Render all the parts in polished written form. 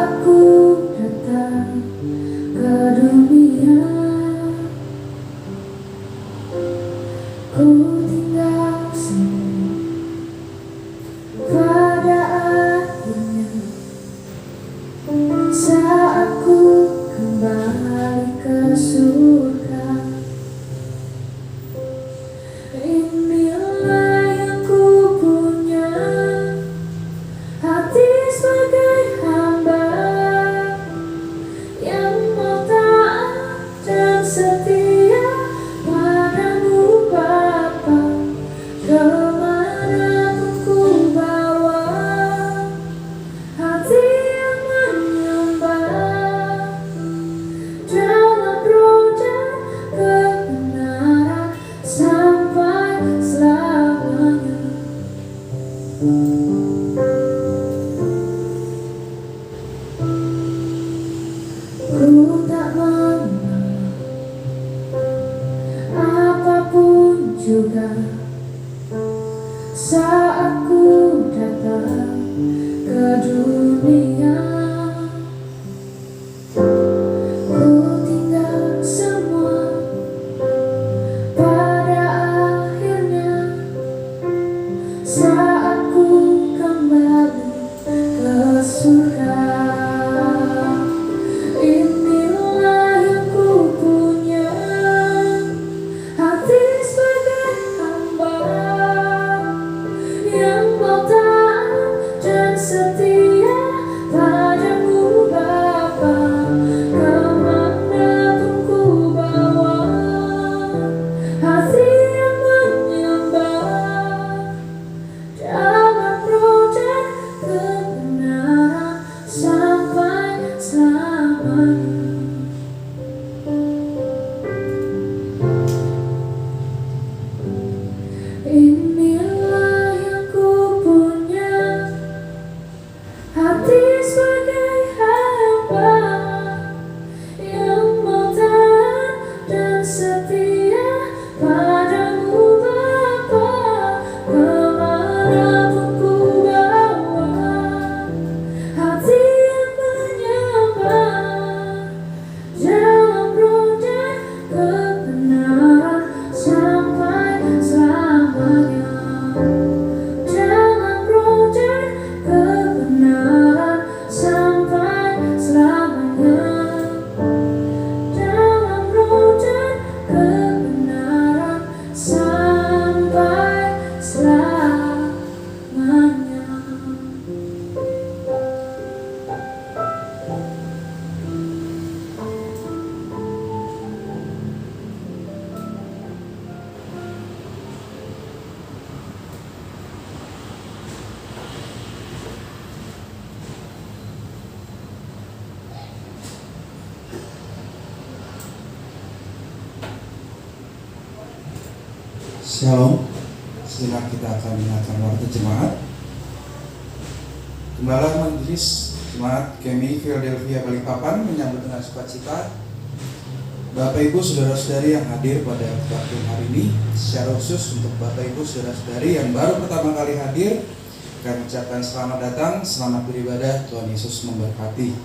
aku datang ke dunia, ku tinggal sendiri pada akhirnya. Saat ku kembali ke surga, inilah yang ku punya, hati sebagai hamba yang mau taat dan setia padamu Bapa. Kemanapun ku bawa, hati yang menyembah dalam roda kebenaran sampai selamanya. Ku tak mengenal apapun juga saat ku datang ke dunia. Ku tinggal semua pada akhirnya saat ku kembali ke surga. Inilah yang ku punya, hati sebagai hamba yang mau taat dan setia padamu Bapa. Kemanapun ku bawa, hati yang menyembah dalam roda kebenaran sampai selamanya. Inilah yang ku punya, hati sebagai hamba yang mau taat dan setia padamu Bapa. Kemanapun ku bawa, hati yang menyembah dalam roda kebenaran sampai selamanya. Dalam roda kebenaran sampai selamanya. Dalam roda kebenaran sampai selamanya. Shalom, sejenak kita akan mendengarkan warta jemaat. Gembala Majelis Jemaat KMI Philadelphia Balikpapan menyambut dengan sukacita Bapak Ibu Saudara-saudari yang hadir pada waktu hari ini. Secara khusus untuk Bapak Ibu Saudara-saudari yang baru pertama kali hadir, kami ucapkan selamat datang, selamat beribadah, Tuhan Yesus memberkati.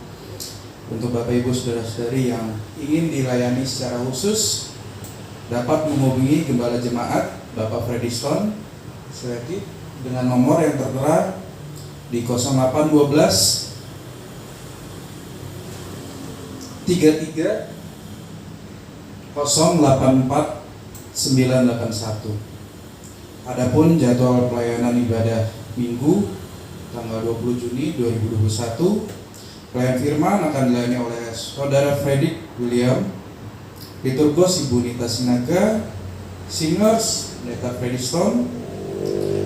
Untuk Bapak Ibu Saudara-saudari yang ingin dilayani secara khusus, dapat menghubungi Gembala Jemaat Bapak Freddy Stone Selektif dengan nomor yang tertera di 0812 33 084 981. Adapun jadwal pelayanan ibadah Minggu tanggal 20 Juni 2021, pelayan firman akan dilayani oleh Saudara Fredrik William, liturgos Ibu Nita Sinaga, singers Pendeta Freddy Stone,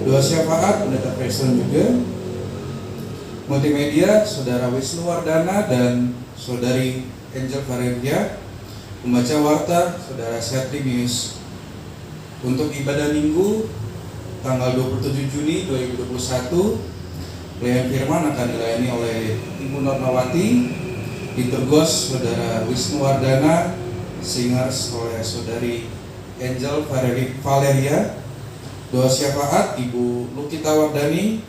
doa syafaat Pendeta Freddy Stone juga, multimedia Saudara Wisnu Wardana dan Saudari Angel Valeria, pembaca warta Saudara Setrimius. Untuk ibadah Minggu tanggal 27 Juni 2021, pelayan firman akan dilayani oleh Ibu Nonawati, liturgos Saudara Wisnu Wardana, singers oleh Saudari Angel Valeria, doa syafaat Ibu Lukita Wardani,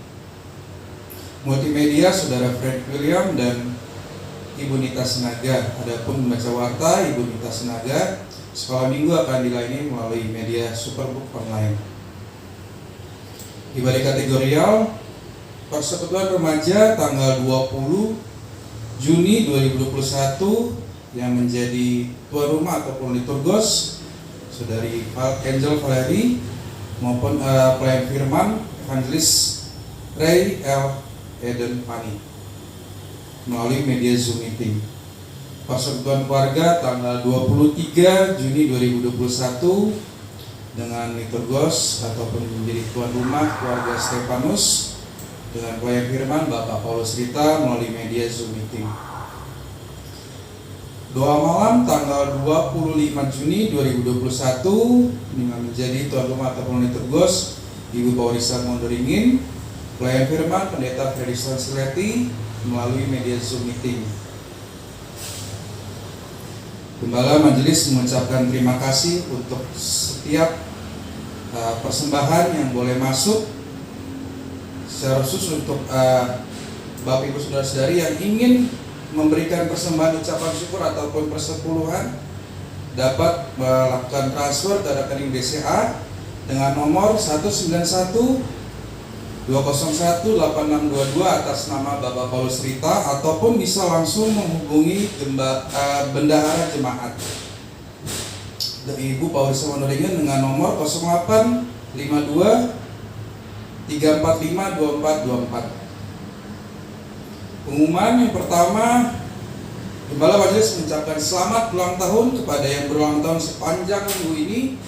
multimedia Saudara Fred William dan Ibu Nita Sinaga. Adapun membaca warta Ibu Nita Sinaga. Sekolah minggu akan dilayani melalui media Superbook online. Di balik kategorial Persekutuan Remaja tanggal 20 Juni 2021 yang menjadi tuan rumah ataupun liturgos Saudari Angel Valeri maupun pelayan firman Evangelis Ray L. Eden Pani melalui media Zoom meeting. Persekutuan Keluarga tanggal 23 Juni 2021 dengan liturgos ataupun menjadi tuan rumah keluarga Stefanus dengan pelayan firman Bapak Paulus Rita melalui media Zoom meeting. Doa malam tanggal 25 Juni 2021 dengan menjadi tuan rumah ataupun liturgos Ibu Paulisa Mondoringin, pelayan firman Pendeta Fredison Sileti melalui media Zoom meeting. Gembala Majelis mengucapkan terima kasih untuk setiap persembahan yang boleh masuk, secara khusus untuk Bapak Ibu Saudara-saudari yang ingin memberikan persembahan ucapan syukur ataupun persepuluhan dapat melakukan transfer ke rekening BCA dengan nomor 191-201-8622 atas nama Bapak Paulus Rita, ataupun bisa langsung menghubungi bendahara jemaat Ibu Paulus Mondoringin dengan nomor 0852 345 2424. Pengumuman yang pertama, Gembala Majelis mengucapkan selamat ulang tahun kepada yang berulang tahun sepanjang minggu ini,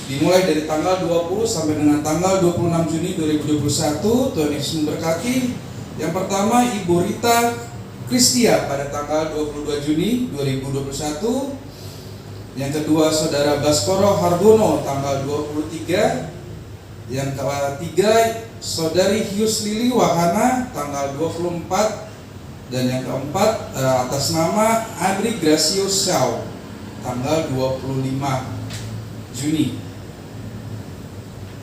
dimulai dari tanggal 20 sampai dengan tanggal 26 Juni 2021. Tuhan Yesus memberkati. Yang pertama Ibu Rita Kristia pada tanggal 22 Juni 2021. Yang kedua Saudara Baskoro Hardono tanggal 23. Yang ketiga Saudari Hius Lili Wahana tanggal 24. Dan yang keempat atas nama Adri Gracious Shaw tanggal 25 Juni.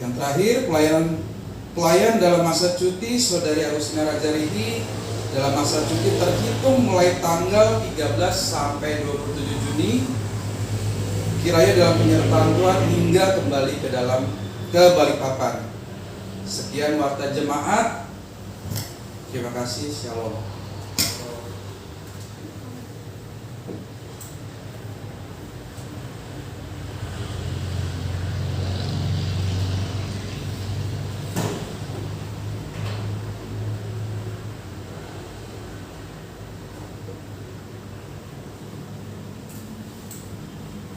Yang terakhir pelayan dalam masa cuti Saudari Agustina Rajarihi dalam masa cuti terhitung mulai tanggal 13 sampai 27 Juni. Kiranya dalam penyertaan Tuhan hingga kembali ke Balikpapan. Sekian warta jemaat. Terima kasih. Shalom.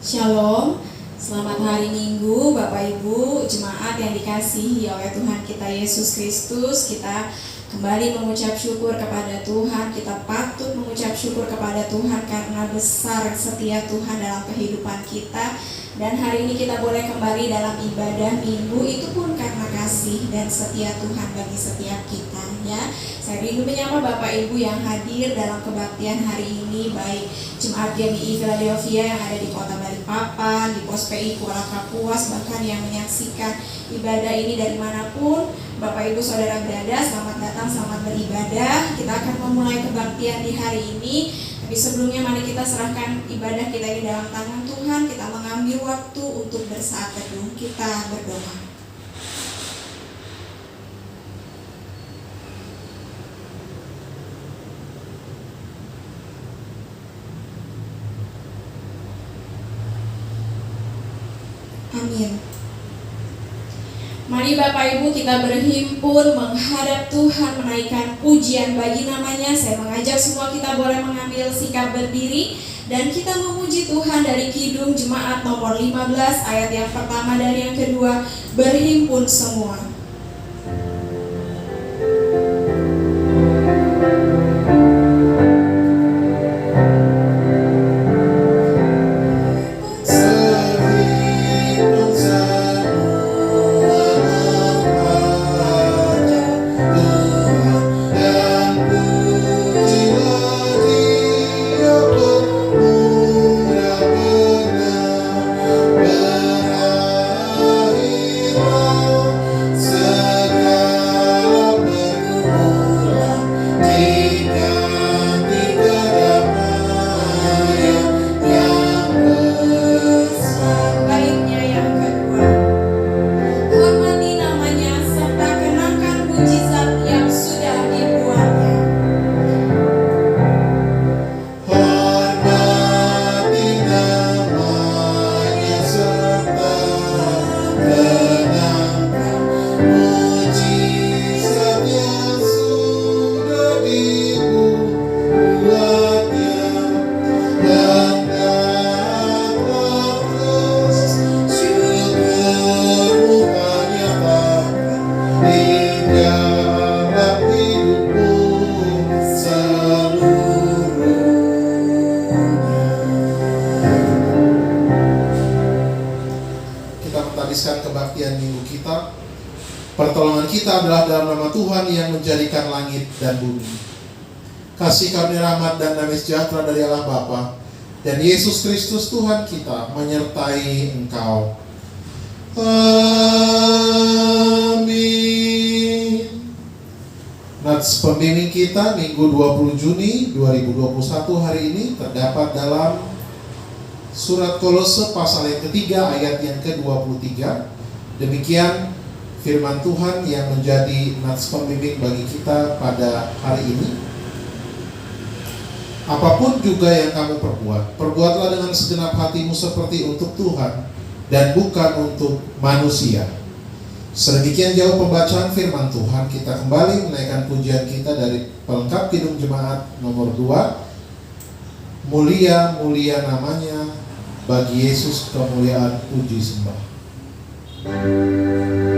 Shalom, selamat hari Minggu Bapak Ibu, jemaat yang dikasihi oleh Tuhan kita Yesus Kristus. Kita kembali mengucap syukur kepada Tuhan. Kita patut mengucap syukur kepada Tuhan karena besar setia Tuhan dalam kehidupan kita. Dan hari ini kita boleh kembali dalam ibadah minggu, itu pun karena kasih dan setia Tuhan bagi setiap kita, ya. Saya rindu menyapa Bapak Ibu yang hadir dalam kebaktian hari ini, baik Jemaat GMI Philadelphia yang ada di Kota Balikpapan, di Pos PI Kuala Kapuas, bahkan yang menyaksikan ibadah ini dari manapun. Bapak Ibu Saudara berada, selamat datang, selamat beribadah. Kita akan memulai kebaktian di hari ini. Tapi sebelumnya mari kita serahkan ibadah kita ini dalam tangan Tuhan. Kita mengambil waktu untuk bersaat teduh. Kita berdoa. Amin. Mari Bapak Ibu kita berhimpun menghadap Tuhan, menaikkan pujian bagi namanya. Saya mengajak semua kita boleh mengambil sikap berdiri dan kita memuji Tuhan dari Kidung Jemaat nomor 15 ayat yang pertama dan yang kedua. Berhimpun semua. So kita adalah dalam nama Tuhan yang menjadikan langit dan bumi. Kasih karunia rahmat dan damai sejahtera dari Allah Bapa dan Yesus Kristus Tuhan kita menyertai engkau. Amin. Nats pembimbing kita Minggu 20 Juni 2021 hari ini terdapat dalam Surat Kolose pasal yang ketiga ayat yang ke-23. Demikian firman Tuhan yang menjadi nats pembimbing bagi kita pada hari ini. Apapun juga yang kamu perbuat, perbuatlah dengan segenap hatimu seperti untuk Tuhan dan bukan untuk manusia. Sedemikian jauh pembacaan firman Tuhan. Kita kembali menaikkan pujian kita dari pelengkap Kidung Jemaat nomor 2. Mulia, mulia namanya, bagi Yesus kemuliaan puji sembah. Mulia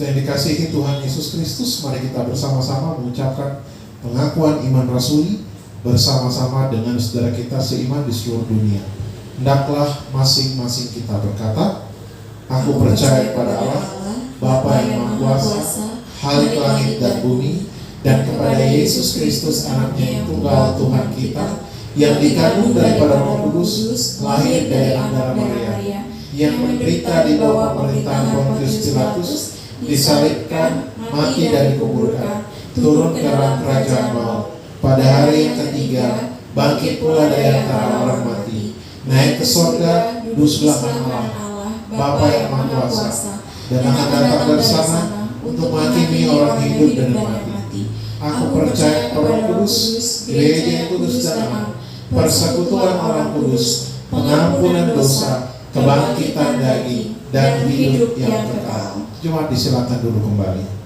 Yang dikasihi Tuhan Yesus Kristus, mari kita bersama-sama mengucapkan pengakuan iman rasuli bersama-sama dengan saudara kita seiman di seluruh dunia. Hendaklah masing-masing kita berkata, Aku percaya pada Allah, Bapa yang Maha Kuasa, Khalik langit dan bumi, dan kepada Yesus Kristus anaknya yang tunggal Tuhan kita, yang dikandung daripada Roh Kudus, lahir dari Antara Maria, yang menderita di bawah pemerintahan Pontius Pilatus, disalibkan, mati dan dikuburkan, turun ke dalam kerajaan maut, pada hari yang ketiga bangkit pula dari antara orang mati, naik ke sorga, duduk sebelah kanan Allah, Bapa yang Maha Kuasa, dan akan datang dari sana untuk menghakimi orang hidup dan mati. Aku percaya kepada Roh Kudus, gereja yang kudus dan am, persekutuan orang kudus, pengampunan dosa, kebangkitan daging, dan hidup yang kekal. Jemaat disilakan dulu kembali.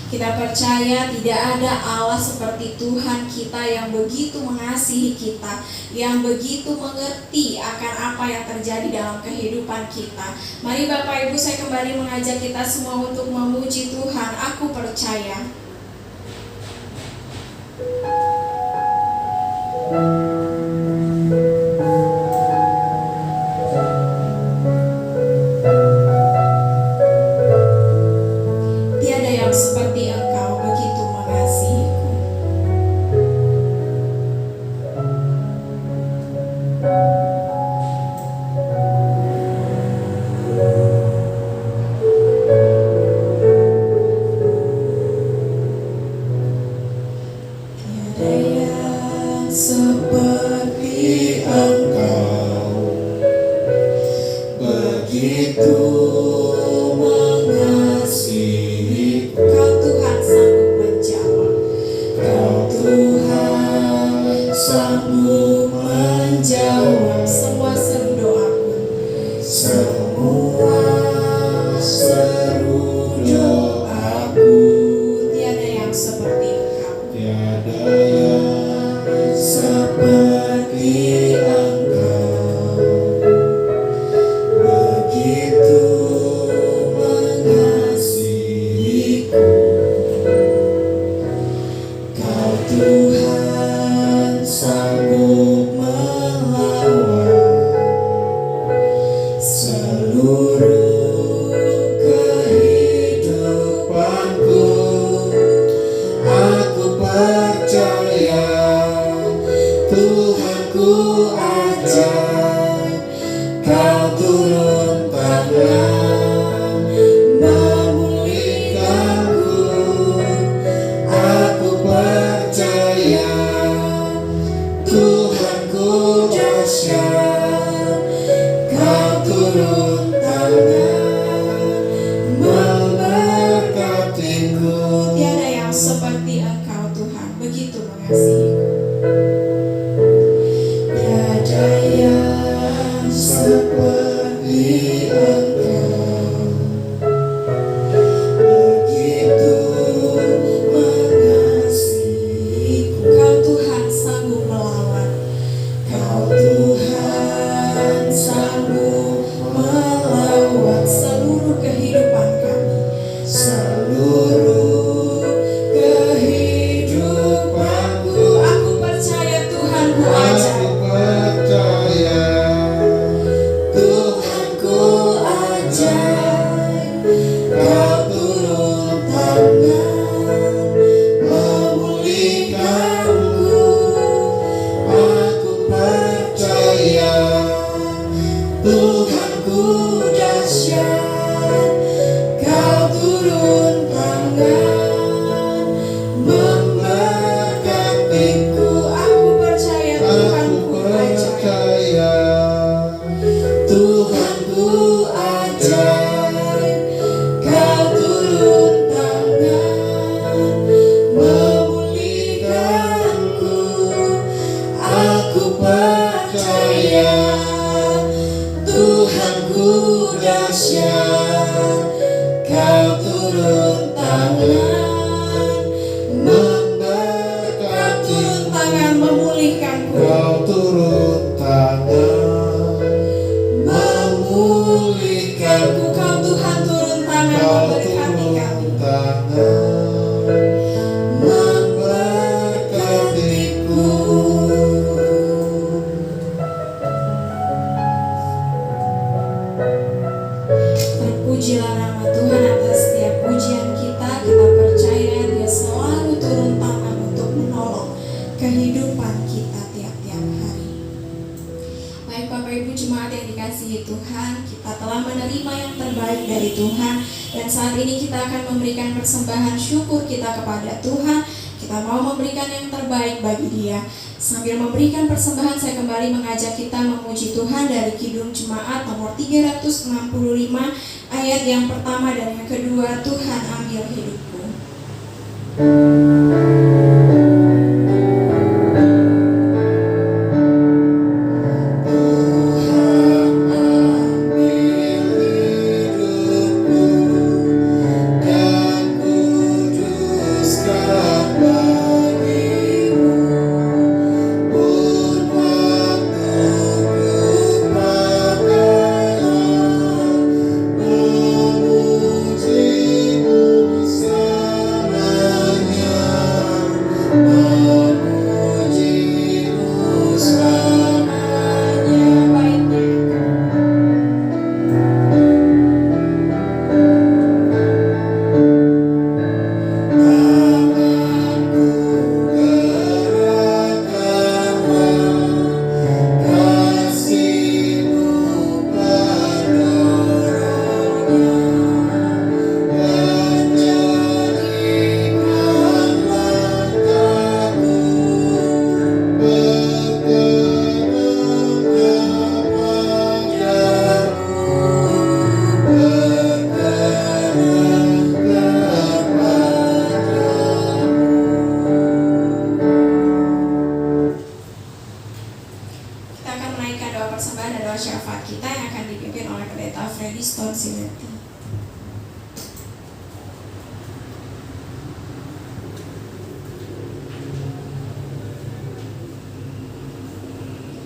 Kita percaya tidak ada Allah seperti Tuhan kita yang begitu mengasihi kita, yang begitu mengerti akan apa yang terjadi dalam kehidupan kita. Mari Bapak Ibu, saya kembali mengajak kita semua untuk memuji Tuhan. Aku percaya. Tiada yang seperti Engkau begitu mengasihiku. Tiada yang seperti Engkau begitu mengasihiku. Kau Tuhan sanggup menjawab. Kau Tuhan sanggup menjawab semua seru doaku. Semua seru doaku. Tiada yang seperti Engkau. Tiada yang Seperti Engkau begitu mengasihiku. Kau Tuhan sanggup melawan seluruh kehidupanku. Aku percaya Tuhanku ada. Kau turun tangan memulihkanku. Aku percaya Tuhanku dahsyat. Kau turun tangan memberkatiku. Tiada yang seperti Engkau Tuhan, begitu mengasihiku. Tiada yang seperti Engkau begitu mengasihiku. Kau Tuhan sanggup melawan. Kau Tuhan sanggup melawan seluruh kehidupan kami. Seluruh kehidupan mengasihi Tuhan, kita telah menerima yang terbaik dari Tuhan, dan saat ini kita akan memberikan persembahan syukur kita kepada Tuhan. Kita mau memberikan yang terbaik bagi Dia. Sambil memberikan persembahan, saya kembali mengajak kita memuji Tuhan dari Kidung Jemaat nomor 365 ayat yang pertama dan yang kedua, Tuhan ambil hidupku.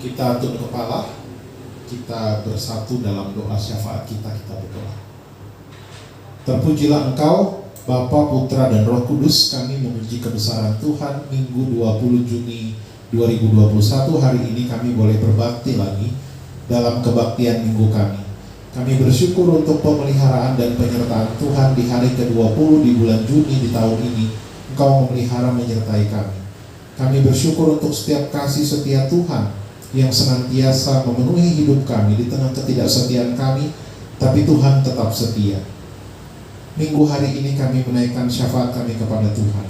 Kita tunduk kepala, kita bersatu dalam doa syafaat kita berdoa. Terpujilah Engkau, Bapa, Putra, dan Roh Kudus. Kami memuji kebesaran Tuhan. Minggu 20 Juni 2021 hari ini kami boleh berbakti lagi dalam kebaktian minggu kami. Kami bersyukur untuk pemeliharaan dan penyertaan Tuhan di hari ke-20 di bulan Juni di tahun ini. Engkau memelihara menyertai kami. Kami bersyukur untuk setiap kasih setia Tuhan yang senantiasa memenuhi hidup kami di tengah ketidaksetiaan kami, tapi Tuhan tetap setia. Minggu hari ini kami menaikkan syafaat kami kepada Tuhan.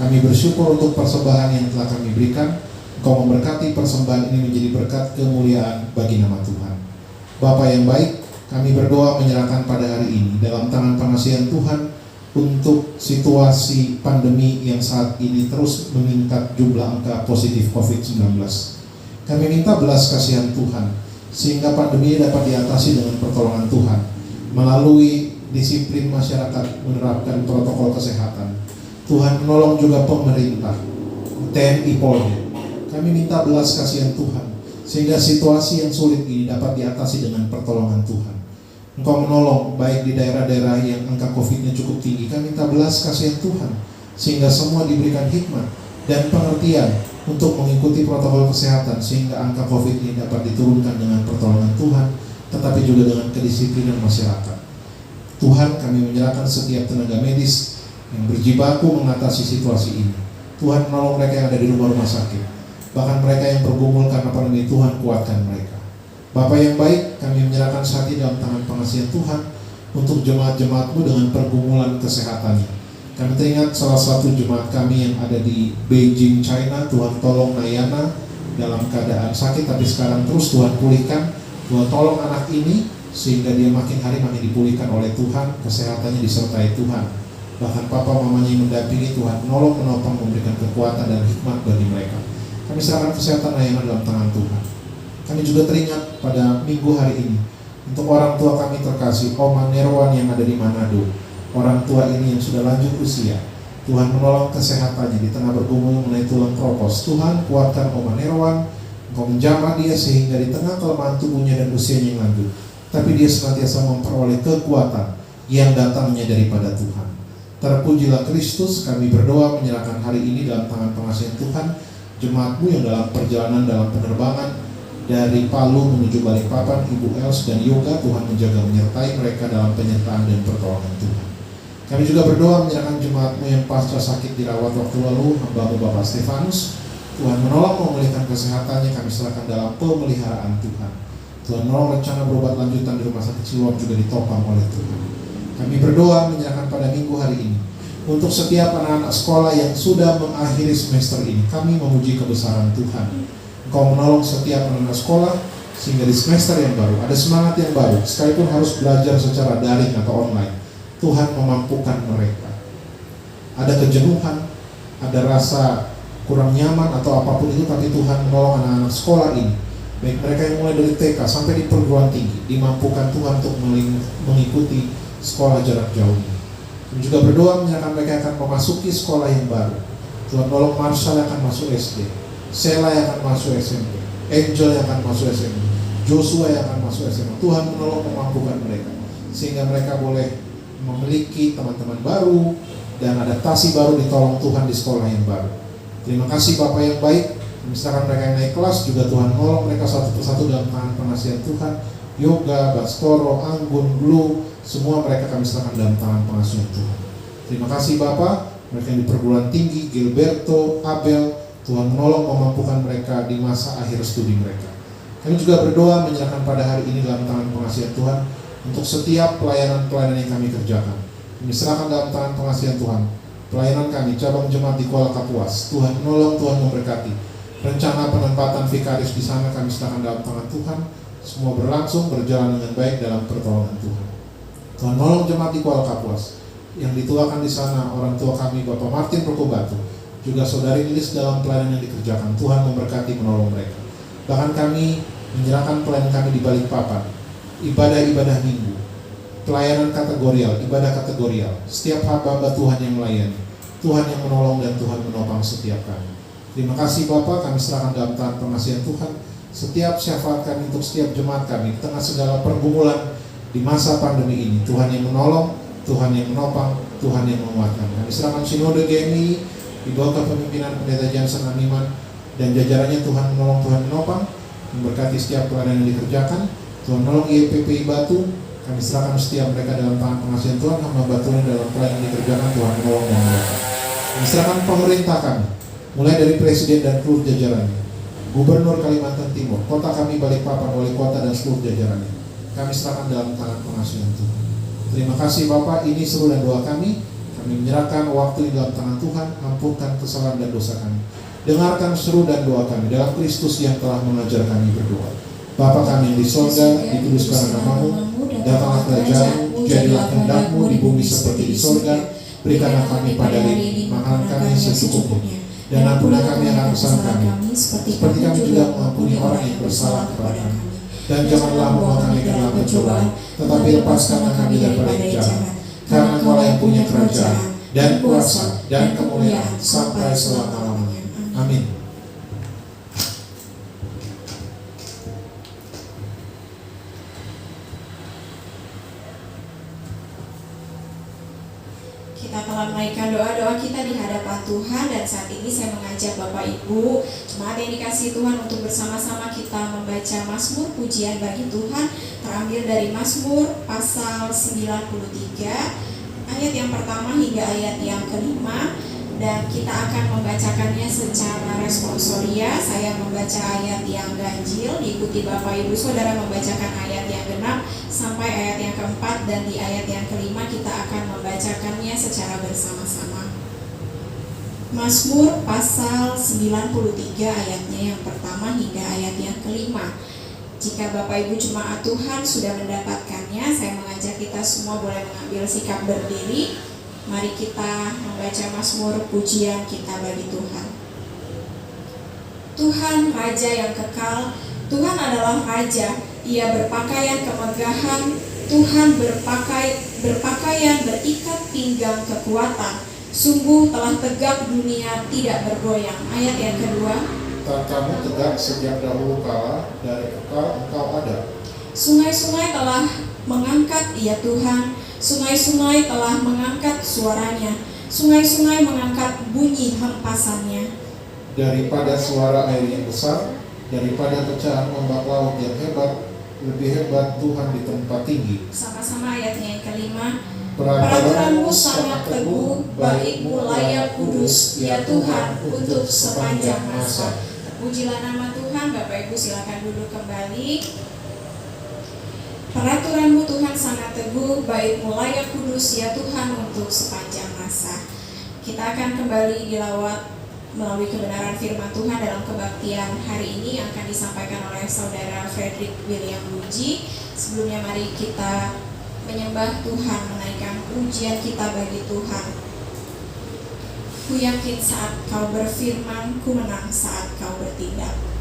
Kami bersyukur untuk persembahan yang telah kami berikan. Engkau memberkati persembahan ini menjadi berkat kemuliaan bagi nama Tuhan. Bapa yang baik, kami berdoa menyerahkan pada hari ini dalam tangan pengasihan Tuhan untuk situasi pandemi yang saat ini terus meningkat jumlah angka positif COVID-19. Kami minta belas kasihan Tuhan sehingga pandemi dapat diatasi dengan pertolongan Tuhan melalui disiplin masyarakat menerapkan protokol kesehatan. Tuhan menolong juga pemerintah, TNI, Polri. Kami minta belas kasihan Tuhan sehingga situasi yang sulit ini dapat diatasi dengan pertolongan Tuhan. Engkau menolong baik di daerah-daerah yang angka COVID-nya cukup tinggi. Kami minta belas kasihan Tuhan sehingga semua diberikan hikmat dan pengertian untuk mengikuti protokol kesehatan sehingga angka COVID ini dapat diturunkan dengan pertolongan Tuhan, tetapi juga dengan kedisiplinan masyarakat. Tuhan, kami menyerahkan setiap tenaga medis yang berjibaku mengatasi situasi ini. Tuhan, menolong mereka yang ada di rumah-rumah sakit, bahkan mereka yang bergumul karena pandemi. Tuhan, kuatkan mereka. Bapa yang baik, kami menyerahkan saat ini dalam tangan pengasihan Tuhan untuk jemaat-jemaat-Mu dengan pergumulan kesehatannya. Kami teringat salah satu jemaat kami yang ada di Beijing, China. Tuhan tolong Nayana dalam keadaan sakit, tapi sekarang terus Tuhan pulihkan. Tuhan tolong anak ini sehingga dia makin hari makin dipulihkan oleh Tuhan, kesehatannya disertai Tuhan. Bahkan papa mamanya yang mendampingi, Tuhan menolong, menopang, memberikan kekuatan dan hikmat bagi mereka. Kami serahkan kesehatan Nayana dalam tangan Tuhan. Kami juga teringat pada minggu hari ini untuk orang tua kami terkasih, Oma Nerwan yang ada di Manado. Orang tua ini yang sudah lanjut usia, Tuhan menolong kesehatannya di tengah bergumul mengenai tulang kropos. Tuhan, kuatkan Oma Nerwan. Engkau menjamah dia sehingga di tengah kelemahan tubuhnya dan usianya yang lanjut, tapi dia senantiasa memperoleh kekuatan yang datangnya daripada Tuhan. Terpujilah Kristus. Kami berdoa menyerahkan hari ini dalam tangan pengasihan Tuhan jemaat-Mu yang dalam perjalanan dalam penerbangan dari Palu menuju Balikpapan, Ibu Els dan Yoga. Tuhan menjaga menyertai mereka dalam penyertaan dan pertolongan Tuhan. Kami juga berdoa menyerahkan jemaat-Mu yang pasca sakit dirawat waktu lalu, hamba-Mu Bapak Stefanus. Tuhan menolong memulihkan kesehatannya. Kami serahkan dalam pemeliharaan Tuhan. Tuhan menolong rencana berobat lanjutan di Rumah Sakit Siloam juga ditopang oleh Tuhan. Kami berdoa menyerahkan pada minggu hari ini untuk setiap anak-anak sekolah yang sudah mengakhiri semester ini. Kami memuji kebesaran Tuhan. Engkau menolong setiap anak-anak sekolah sehingga di semester yang baru ada semangat yang baru, sekalipun harus belajar secara daring atau online. Tuhan memampukan mereka. Ada kejenuhan, ada rasa kurang nyaman atau apapun itu, tapi Tuhan menolong anak-anak sekolah ini, baik mereka yang mulai dari TK sampai di perguruan tinggi, dimampukan Tuhan untuk mengikuti sekolah jarak jauh ini. Kami juga berdoa menyerahkan mereka akan memasuki sekolah yang baru. Tuhan tolong Marshall yang akan masuk SD, Sela yang akan masuk SMP, Angel yang akan masuk SMP, Joshua yang akan masuk SMA. Tuhan menolong memampukan mereka sehingga mereka boleh memiliki teman-teman baru dan adaptasi baru, ditolong Tuhan di sekolah yang baru. Terima kasih Bapak yang baik. Misalkan mereka yang naik kelas juga Tuhan menolong mereka satu persatu dalam tangan pengasihan Tuhan. Yoga, Baskoro, Anggun, Blue, semua mereka kami serahkan dalam tangan pengasihan Tuhan. Terima kasih Bapak. Mereka yang di perguruan tinggi, Gilberto, Abel, Tuhan menolong memampukan mereka di masa akhir studi mereka. Kami juga berdoa menyerahkan pada hari ini dalam tangan pengasihan Tuhan untuk setiap pelayanan-pelayanan yang kami kerjakan. Kami serahkan dalam tangan pengasihan Tuhan pelayanan kami, cabang jemaat di Kuala Kapuas. Tuhan menolong, Tuhan memberkati. Rencana penempatan vikaris di sana kami serahkan dalam tangan Tuhan. Semua berlangsung, berjalan dengan baik dalam pertolongan Tuhan. Tuhan menolong jemaat di Kuala Kapuas. Yang dituakan di sana orang tua kami Bapak Martin Prokobatu, juga Saudari Lilis dalam pelayanan yang dikerjakan. Tuhan memberkati, menolong mereka. Bahkan kami menyerahkan pelayanan kami di Balikpapan, ibadah-ibadah minggu, pelayanan kategorial, ibadah kategorial, setiap hamba Tuhan yang melayani, Tuhan yang menolong dan Tuhan menopang setiap kami. Terima kasih Bapak, kami serahkan dalam tangan pengasihan Tuhan setiap syafaat kami untuk setiap jemaat kami di tengah segala pergumulan di masa pandemi ini. Tuhan yang menolong, Tuhan yang menopang, Tuhan yang menguatkan. Kami serahkan Sinode GMI di bawah kepemimpinan Pendeta Jansen Animan dan jajarannya. Tuhan menolong, Tuhan menopang, memberkati setiap pelayanan yang dikerjakan. Tuhan menolong IPPI Batu. Kami serahkan setiap mereka dalam tangan pengasihan Tuhan. Hamba Batu dalam pelayanan yang dikerjakan, Tuhan menolong dan menopang. Kami serahkan pemerintah kami, mulai dari Presiden dan seluruh jajarannya, Gubernur Kalimantan Timur, kota kami Balikpapan, wali kota dan seluruh jajarannya. Kami serahkan dalam tangan pengasihan Tuhan. Terima kasih Bapak, ini seru dan doa kami. Kami menyerahkan waktu ini dalam tangan Tuhan. Ampunkan kesalahan dan dosa kami. Dengarkan seru dan doa kami dalam Kristus yang telah mengajar kami berdoa. Bapa kami yang di sorga, dikuduskan namamu, datanglah kerajaan-Mu, jadilah kehendak-Mu di bumi seperti di sorga. Berikanlah kami pada hari ini makanan kami secukupnya, dan ampunilah kami akan kesalahan kami, seperti kami juga mengampuni orang yang bersalah kepada kami. Dan janganlah membawa kami ke dalam pencobaan, tetapi lepaskanlah kami daripada yang jahat. Karena Kaulah yang punya kerajaan, dan kuasa, dan kemuliaan sampai selama-lamanya. Amin. Kita telah menaikkan doa-doa kita di hadapan Tuhan, dan saat ini saya mengajak Bapak Ibu jemaat yang dikasihi Tuhan untuk bersama-sama kita membaca Mazmur pujian bagi Tuhan, terambil dari Mazmur pasal 93 ayat yang pertama hingga ayat yang kelima, dan kita akan membacakannya secara responsoria. Saya membaca ayat yang ganjil, diikuti Bapak Ibu Saudara membacakan ayat yang genap sampai ayat yang keempat, dan di ayat yang kelima kita akan membacakannya secara bersama-sama. Mazmur pasal 93 ayatnya yang pertama hingga ayat yang kelima. Jika Bapak Ibu jemaat Tuhan sudah mendapatkannya, saya mengajak kita semua boleh mengambil sikap berdiri. Mari kita membaca Mazmur pujian kita bagi Tuhan. Tuhan Raja yang kekal, Tuhan adalah Raja, Ia berpakaian kemegahan, Tuhan berpakaian berikat pinggang kekuatan. Sungguh telah tegak dunia tidak bergoyang. Ayat yang kedua. Tahtamu tegak sejak dahulu kala, dari kekal Engkau ada. Sungai-sungai telah mengangkat, ya Tuhan, sungai-sungai telah mengangkat suaranya, sungai-sungai mengangkat bunyi hempasannya. Daripada suara air yang besar, daripada pecahan ombak laut yang hebat, lebih hebat Tuhan di tempat tinggi. Sama-sama ayatnya yang kelima. Peraturan-Mu sangat teguh, baik-Mu layak kudus, ya Tuhan, untuk sepanjang masa. Pujilah nama Tuhan. Bapak Ibu silakan duduk kembali. Peraturan-Mu Tuhan sangat teguh, baik-Mu layak kudus ya Tuhan untuk sepanjang masa. Kita akan kembali dilawat melalui kebenaran firman Tuhan dalam kebaktian hari ini yang akan disampaikan oleh Saudara Frederick William Luji. Sebelumnya mari kita menyembah Tuhan, menaikkan pujian kita bagi Tuhan. Ku yakin saat Kau berfirman, ku menang saat Kau bertindak.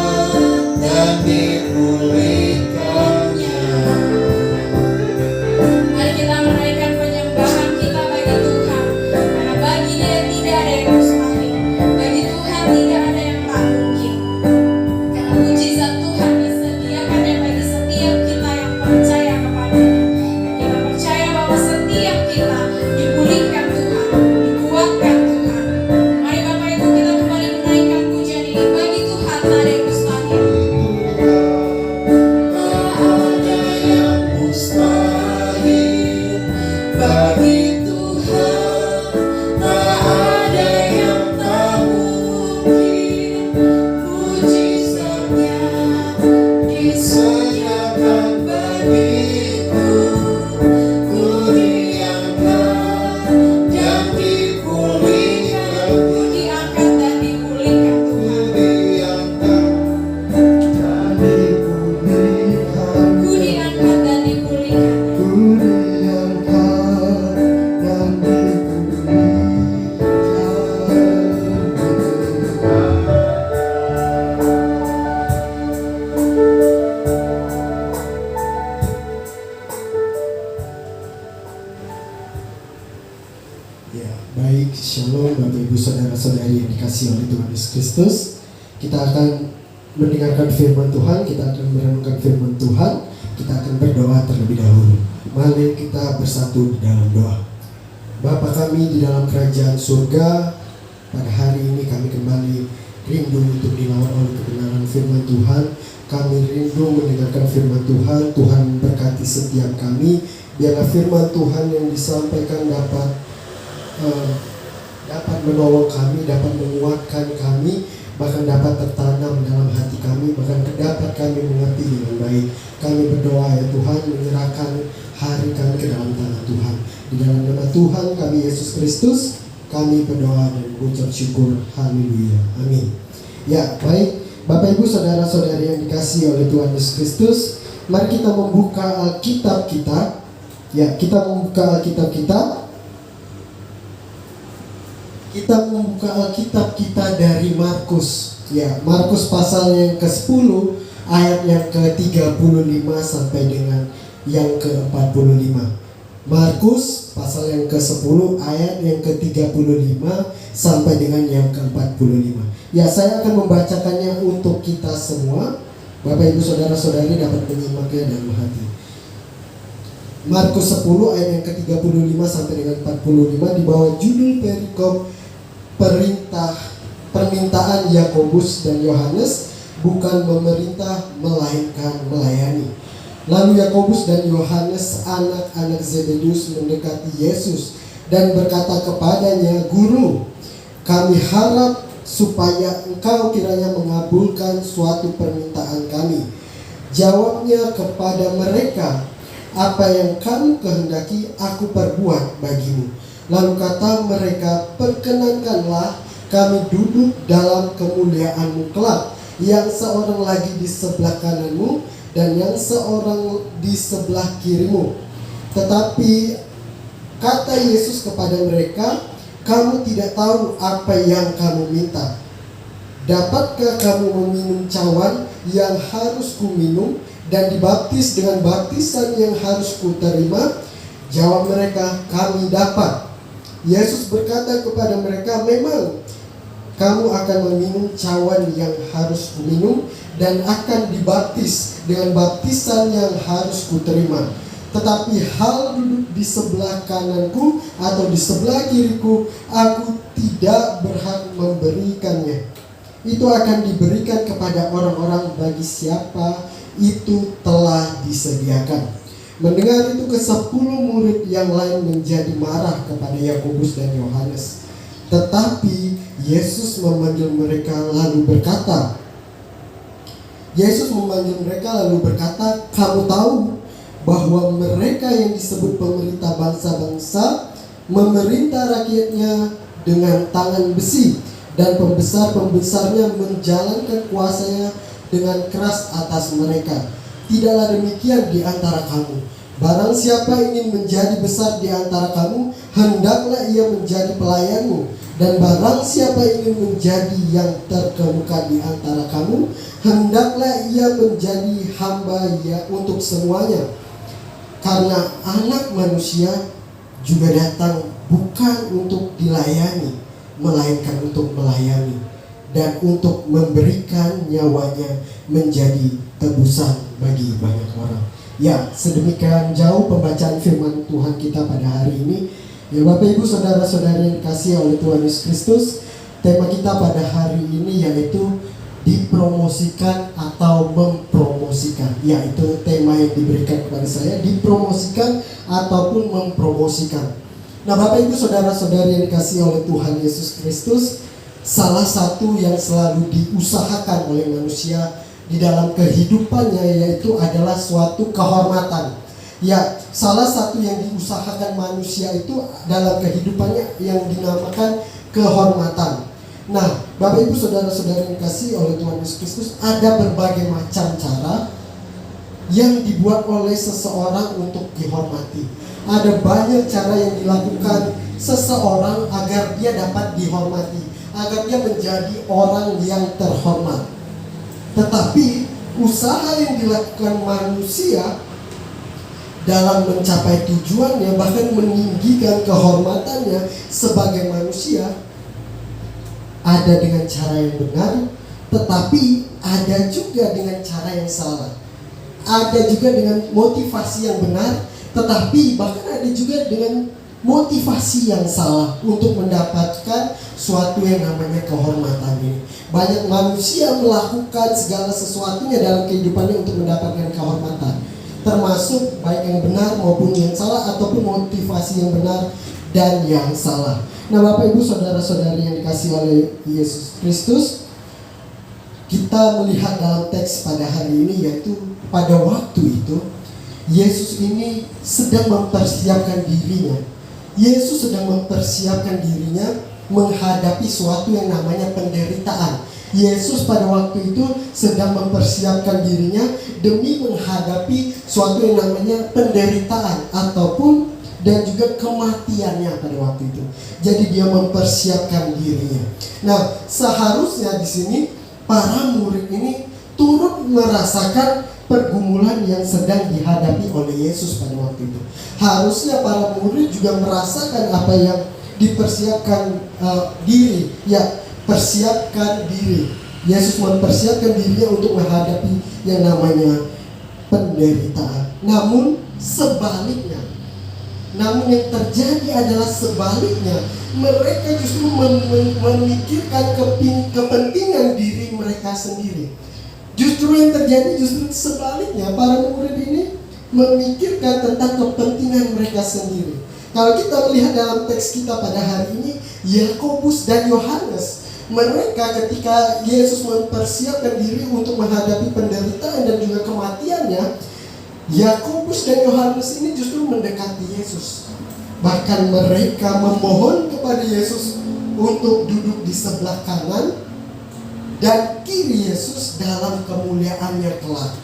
Dan dipulihkan saudara-saudari yang dikasihi oleh Tuhan Yesus Kristus, kita akan mendengarkan firman Tuhan, kita akan merenungkan firman Tuhan, kita akan berdoa terlebih dahulu. Mari kita bersatu di dalam doa. Bapa kami di dalam kerajaan surga, pada hari ini kami kembali rindu untuk dilawan oleh kebenaran firman Tuhan. Kami rindu mendengarkan firman Tuhan. Tuhan berkati setiap kami. Biarlah firman Tuhan yang disampaikan dapat menolong kami, dapat menguatkan kami, bahkan dapat tertanam dalam hati kami, bahkan dapat kami mengerti dengan baik. Kami berdoa ya Tuhan, menyerahkan hari kami ke dalam tangan Tuhan. Di dalam nama Tuhan kami Yesus Kristus, kami berdoa dan mengucap syukur. Haleluya. Amin. Ya, baik. Bapak Ibu saudara-saudari yang dikasihi oleh Tuhan Yesus Kristus, mari kita membuka Alkitab kita. Ya, kita membuka Alkitab kita. Kita membuka Alkitab kita dari Markus. Ya, Markus pasal yang ke-10 ayat yang ke-35 sampai dengan yang ke-45. Markus pasal yang ke-10 ayat yang ke-35 sampai dengan yang ke-45. Ya, saya akan membacakannya untuk kita semua. Bapak Ibu saudara-saudari dapat menyimaknya dalam hati. Markus 10 ayat yang ke-35 sampai dengan 45 di bawah judul perikop permintaan Yakobus dan Yohanes, bukan memerintah melainkan melayani. Lalu Yakobus dan Yohanes anak-anak Zebedeus mendekati Yesus dan berkata kepadanya, "Guru, kami harap supaya engkau kiranya mengabulkan suatu permintaan kami." Jawabnya kepada mereka, "Apa yang kamu kehendaki aku perbuat bagimu." Lalu kata mereka, "Perkenankanlah kami duduk dalam kemuliaan-Mu kelak, yang seorang lagi di sebelah kananmu dan yang seorang di sebelah kirimu." Tetapi kata Yesus kepada mereka, "Kamu tidak tahu apa yang kamu minta. Dapatkah kamu meminum cawan yang harus kuminum dan dibaptis dengan baptisan yang harus kuterima?" Jawab mereka, "Kami dapat." Yesus berkata kepada mereka, "Memang kamu akan meminum cawan yang harus kuminum dan akan dibaptis dengan baptisan yang harus kuterima. Tetapi hal duduk di sebelah kananku atau di sebelah kiriku, aku tidak berhak memberikannya. Itu akan diberikan kepada orang-orang bagi siapa itu telah disediakan." Mendengar itu ke-10 murid yang lain menjadi marah kepada Yakobus dan Yohanes. Tetapi Yesus memanggil mereka lalu berkata, "Kamu tahu bahwa mereka yang disebut pemerintah bangsa-bangsa memerintah rakyatnya dengan tangan besi, dan pembesar-pembesarnya menjalankan kuasanya dengan keras atas mereka. Tidaklah demikian di antara kamu. Barang siapa ingin menjadi besar di antara kamu, hendaklah ia menjadi pelayanmu. Dan barang siapa ingin menjadi yang terkemuka di antara kamu, hendaklah ia menjadi hamba ya untuk semuanya. Karena Anak Manusia juga datang bukan untuk dilayani, melainkan untuk melayani, dan untuk memberikan nyawanya menjadi tebusan bagi banyak orang." Ya, sedemikian jauh pembacaan firman Tuhan kita pada hari ini. Ya, Bapak Ibu saudara-saudari yang dikasihi oleh Tuhan Yesus Kristus, tema kita pada hari ini yaitu dipromosikan atau mempromosikan. Ya, itu tema yang diberikan kepada saya, dipromosikan ataupun mempromosikan. Nah, Bapak Ibu saudara-saudari yang dikasihi oleh Tuhan Yesus Kristus, salah satu yang selalu diusahakan oleh manusia di dalam kehidupannya yaitu adalah suatu kehormatan. Ya, salah satu yang diusahakan manusia itu dalam kehidupannya yang dinamakan kehormatan. Nah, Bapak Ibu saudara-saudara yang dikasihi oleh Tuhan Yesus Kristus, ada berbagai macam cara yang dibuat oleh seseorang untuk dihormati. Ada banyak cara yang dilakukan seseorang agar dia dapat dihormati, agar dia menjadi orang yang terhormat. Tetapi usaha yang dilakukan manusia dalam mencapai tujuannya, bahkan meninggikan kehormatannya sebagai manusia, Ada dengan cara yang benar, tetapi ada juga dengan cara yang salah. Ada juga dengan motivasi yang benar, tetapi bahkan ada juga dengan motivasi yang salah untuk mendapatkan suatu yang namanya kehormatan ini. Banyak manusia melakukan segala sesuatunya dalam kehidupannya untuk mendapatkan kehormatan, termasuk baik yang benar maupun yang salah, ataupun motivasi yang benar dan yang salah. Nah, Bapak Ibu saudara-saudari yang dikasihi oleh Yesus Kristus, kita melihat dalam teks pada hari ini, yaitu pada waktu itu Yesus ini sedang mempersiapkan dirinya. Yesus sedang mempersiapkan dirinya menghadapi suatu yang namanya penderitaan. Yesus pada waktu itu sedang mempersiapkan dirinya demi menghadapi suatu yang namanya penderitaan ataupun dan juga kematiannya pada waktu itu. Jadi dia mempersiapkan dirinya. Nah, seharusnya di sini para murid ini turut merasakan pergumulan yang sedang dihadapi oleh Yesus pada waktu itu. Harusnya para murid juga merasakan apa yang dipersiapkan diri. Ya, persiapkan diri. Yesus mempersiapkan dirinya untuk menghadapi yang namanya penderitaan. Namun yang terjadi adalah sebaliknya. Mereka justru memikirkan kepentingan diri mereka sendiri. Justru yang terjadi justru sebaliknya. Para murid ini memikirkan tentang kepentingan mereka sendiri. Kalau kita melihat dalam teks kita pada hari ini, Yakobus dan Yohanes, mereka ketika Yesus mempersiapkan diri untuk menghadapi penderitaan dan juga kematiannya, Yakobus dan Yohanes ini justru mendekati Yesus. Bahkan mereka memohon kepada Yesus untuk duduk di sebelah kanan dan kiri Yesus dalam kemuliaannya kelak.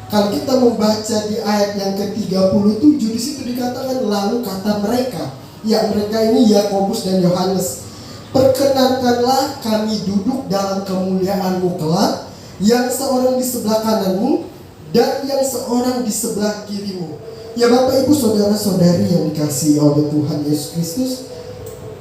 Kalau kita membaca di ayat yang ke-37, di situ dikatakan, lalu kata mereka, ya mereka ini Yakobus dan Yohanes, perkenankanlah kami duduk dalam kemuliaan-Mu kelak, yang seorang di sebelah kananmu dan yang seorang di sebelah kirimu. Ya Bapak Ibu saudara-saudari yang dikasihi oleh Tuhan Yesus Kristus,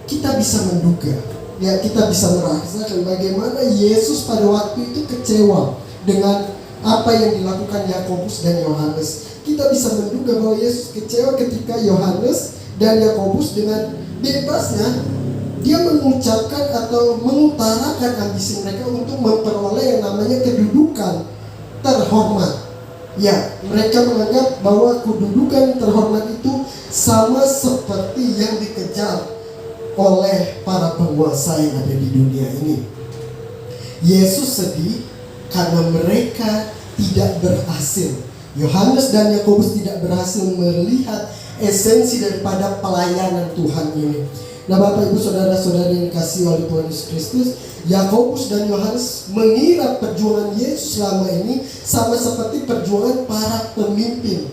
kita bisa menduga, ya kita bisa merasakan bagaimana Yesus pada waktu itu kecewa dengan apa yang dilakukan Yakobus dan Yohanes. Kita bisa menduga bahwa Yesus kecewa ketika Yohanes dan Yakobus dengan bebasnya dia mengucapkan atau mengutarakan ambisi mereka untuk memperoleh yang namanya kedudukan terhormat. Ya, mereka menganggap bahwa kedudukan terhormat itu sama seperti yang dikejar oleh para penguasa yang ada di dunia ini. Yesus sedih karena mereka tidak berhasil. Yohanes dan Yakobus tidak berhasil melihat esensi daripada pelayanan Tuhan ini. Nah Bapak Ibu saudara-saudari yang dikasihi oleh Tuhan Yesus Kristus, Yakobus dan Yohanes mengira perjuangan Yesus selama ini sama seperti perjuangan para pemimpin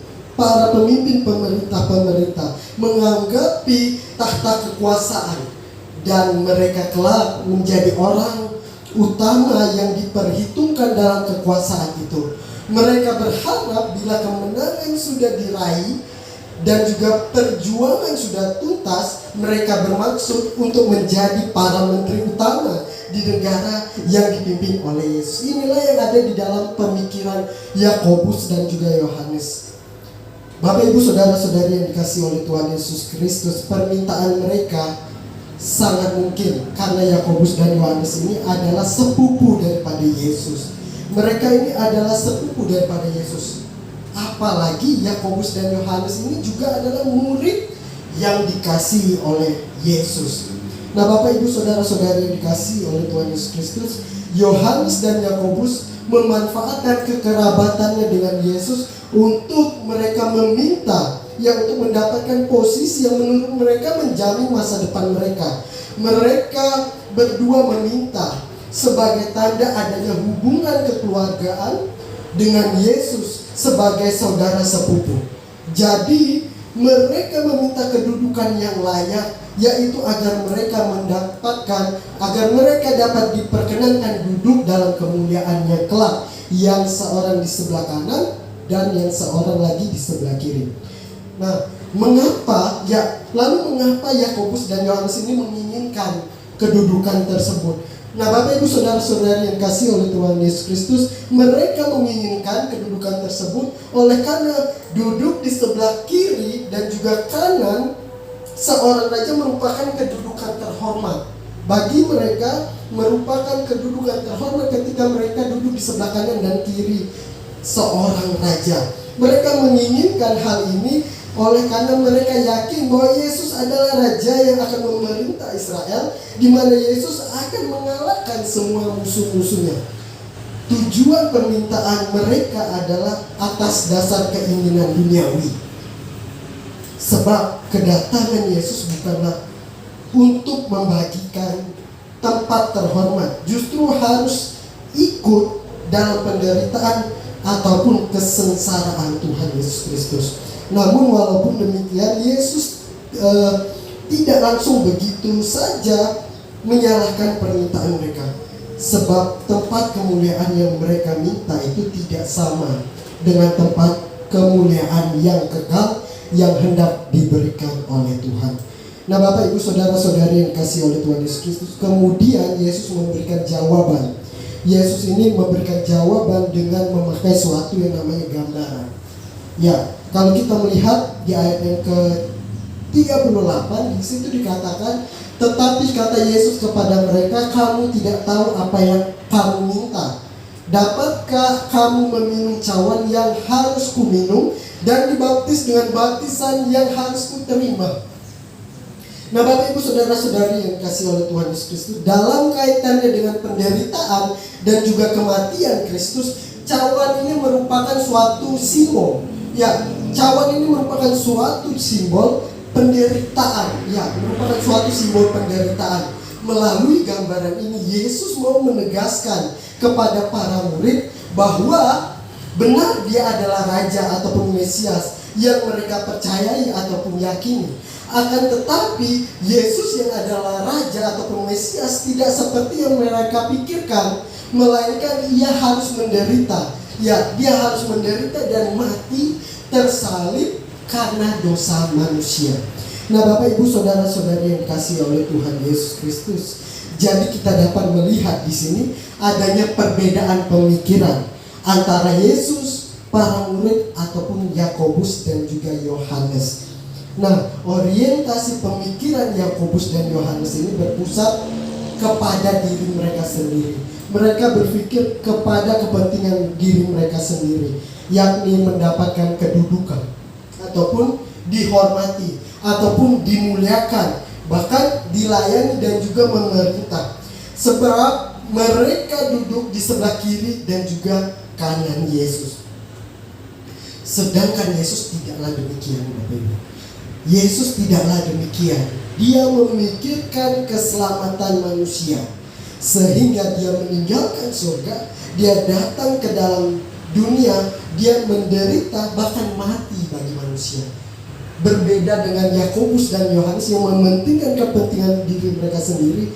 pemerintah menganggapi tahta kekuasaan, dan mereka kelak menjadi orang utama yang diperhitungkan dalam kekuasaan itu. Mereka berharap bila kemenangan sudah diraih dan juga perjuangan sudah tuntas, mereka bermaksud untuk menjadi para menteri utama di negara yang dipimpin oleh Yesus. Inilah yang ada di dalam pemikiran Yakobus dan juga Yohanes. Bapak Ibu saudara-saudari yang dikasihi oleh Tuhan Yesus Kristus, permintaan mereka sangat mungkin karena Yakobus dan Yohanes ini adalah sepupu daripada Yesus. Mereka ini adalah sepupu daripada Yesus. Apalagi Yakobus dan Yohanes ini juga adalah murid yang dikasihi oleh Yesus. Nah Bapak Ibu saudara-saudari yang dikasihi oleh Tuhan Yesus Kristus, Yohanes dan Yakobus memanfaatkan kekerabatannya dengan Yesus untuk mereka meminta, yang untuk mendapatkan posisi yang menurut mereka menjamin masa depan mereka. Mereka berdua meminta sebagai tanda adanya hubungan kekeluargaan dengan Yesus sebagai saudara sepupu. Jadi mereka meminta kedudukan yang layak, yaitu agar mereka dapat diperkenankan duduk dalam kemuliaannya kelak, yang seorang di sebelah kanan dan yang seorang lagi di sebelah kiri. Nah, mengapa Yakobus dan Yohanes ini menginginkan kedudukan tersebut? Nah, Bapak Ibu Saudara-saudari yang kasih oleh Tuhan Yesus Kristus, mereka menginginkan kedudukan tersebut oleh karena duduk di sebelah kiri dan juga kanan seorang raja merupakan kedudukan terhormat. Bagi mereka merupakan kedudukan terhormat ketika mereka duduk di sebelah kanan dan kiri seorang raja. Mereka menginginkan hal ini oleh karena mereka yakin bahwa Yesus adalah raja yang akan memerintah Israel, di mana Yesus akan mengalahkan semua musuh-musuhnya. Tujuan permintaan mereka adalah atas dasar keinginan duniawi. Sebab kedatangan Yesus bukanlah untuk membagikan tempat terhormat, justru harus ikut dalam penderitaan ataupun kesengsaraan Tuhan Yesus Kristus. Namun walaupun demikian, Yesus tidak langsung begitu saja menyalahkan permintaan mereka. Sebab tempat kemuliaan yang mereka minta itu tidak sama dengan tempat kemuliaan yang kekal yang hendak diberikan oleh Tuhan. Nah, Bapak Ibu Saudara-saudari yang kasih oleh Tuhan Yesus Kristus, kemudian Yesus memberikan jawaban. Yesus ini memberikan jawaban dengan memakai suatu yang namanya gambaran. Ya, kalau kita melihat di ayat yang ke-38, di situ dikatakan, tetapi kata Yesus kepada mereka, kamu tidak tahu apa yang kamu minta. Dapatkah kamu meminum cawan yang harus kuminum dan dibaptis dengan baptisan yang harus kuterima? Nah, Bapak Ibu Saudara-saudari yang dikasih oleh Tuhan Yesus Kristus, dalam kaitannya dengan penderitaan dan juga kematian Kristus, cawan ini merupakan suatu simbol. Ya, cawan ini merupakan suatu simbol penderitaan. Ya, merupakan suatu simbol penderitaan. Melalui gambaran ini, Yesus mau menegaskan kepada para murid bahwa benar dia adalah Raja ataupun Mesias yang mereka percayai ataupun yakini. Akan tetapi Yesus yang adalah Raja ataupun Mesias tidak seperti yang mereka pikirkan, melainkan ia harus menderita. Ya, dia harus menderita dan mati tersalib karena dosa manusia. Nah, Bapak Ibu Saudara-saudari yang dikasihi oleh Tuhan Yesus Kristus, jadi kita dapat melihat di sini adanya perbedaan pemikiran antara Yesus, para murid ataupun Yakobus dan juga Yohanes. Nah, orientasi pemikiran Yakobus dan Yohanes ini berpusat kepada diri mereka sendiri. Mereka berpikir kepada kepentingan diri mereka sendiri, yakni mendapatkan kedudukan ataupun dihormati ataupun dimuliakan, bahkan dilayani dan juga memerintah. Sebab mereka duduk di sebelah kiri dan juga kanan Yesus. Sedangkan Yesus tidaklah demikian, Bapak Ibu. Yesus tidaklah demikian. Dia memikirkan keselamatan manusia, sehingga dia meninggalkan surga, dia datang ke dalam dunia, dia menderita bahkan mati bagi manusia. Berbeda dengan Yakobus dan Yohanes yang mementingkan kepentingan diri mereka sendiri,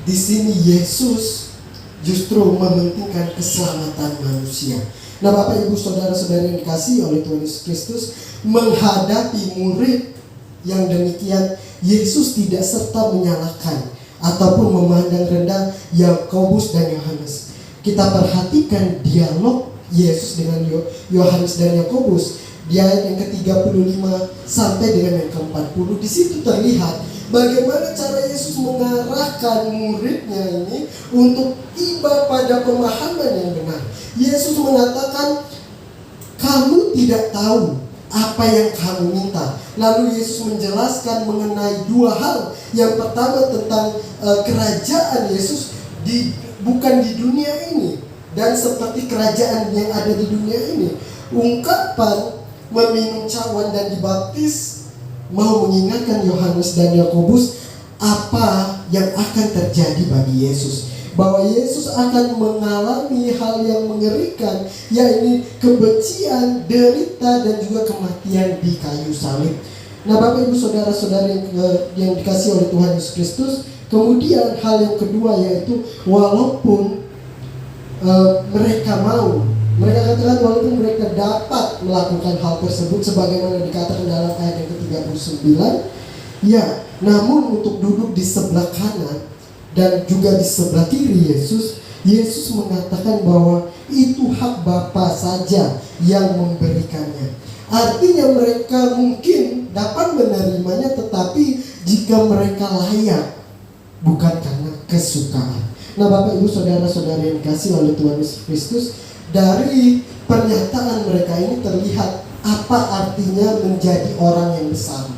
di sini Yesus justru mementingkan keselamatan manusia. Nah, Bapak Ibu Saudara-saudari yang dikasihi oleh Tuhan Yesus Kristus, menghadapi murid yang demikian, Yesus tidak serta menyalahkan ataupun memandang rendah Yakobus dan Yohanes. Kita perhatikan dialog Yesus dengan Yohanes dan Yakobus di ayat yang ke-35 sampai dengan yang ke-40. Di situ terlihat bagaimana cara Yesus mengarahkan muridnya ini untuk tiba pada pemahaman yang benar. Yesus mengatakan, kamu tidak tahu apa yang kamu minta. Lalu Yesus menjelaskan mengenai dua hal. Yang pertama tentang kerajaan Yesus bukan di dunia ini, dan seperti kerajaan yang ada di dunia ini. Ungkapan meminum cawan dan dibaptis mau mengingatkan Yohanes dan Yakobus apa yang akan terjadi bagi Yesus, bahwa Yesus akan mengalami hal yang mengerikan, yaitu kebencian, derita dan juga kematian di kayu salib. Nah, Bapak Ibu Saudara-saudari yang dikasihi oleh Tuhan Yesus Kristus, kemudian hal yang kedua yaitu walaupun mereka mereka katakan walaupun mereka dapat melakukan hal tersebut sebagaimana dikatakan dalam ayat yang ke-39, ya, namun untuk duduk di sebelah kanan dan juga di sebelah kiri Yesus, Yesus mengatakan bahwa itu hak Bapa saja yang memberikannya. Artinya mereka mungkin dapat menerimanya, tetapi jika mereka layak, bukan karena kesukaan. Nah, Bapak Ibu Saudara-saudara yang dikasihi oleh Tuhan Yesus Kristus, dari pernyataan mereka ini terlihat apa artinya menjadi orang yang besar.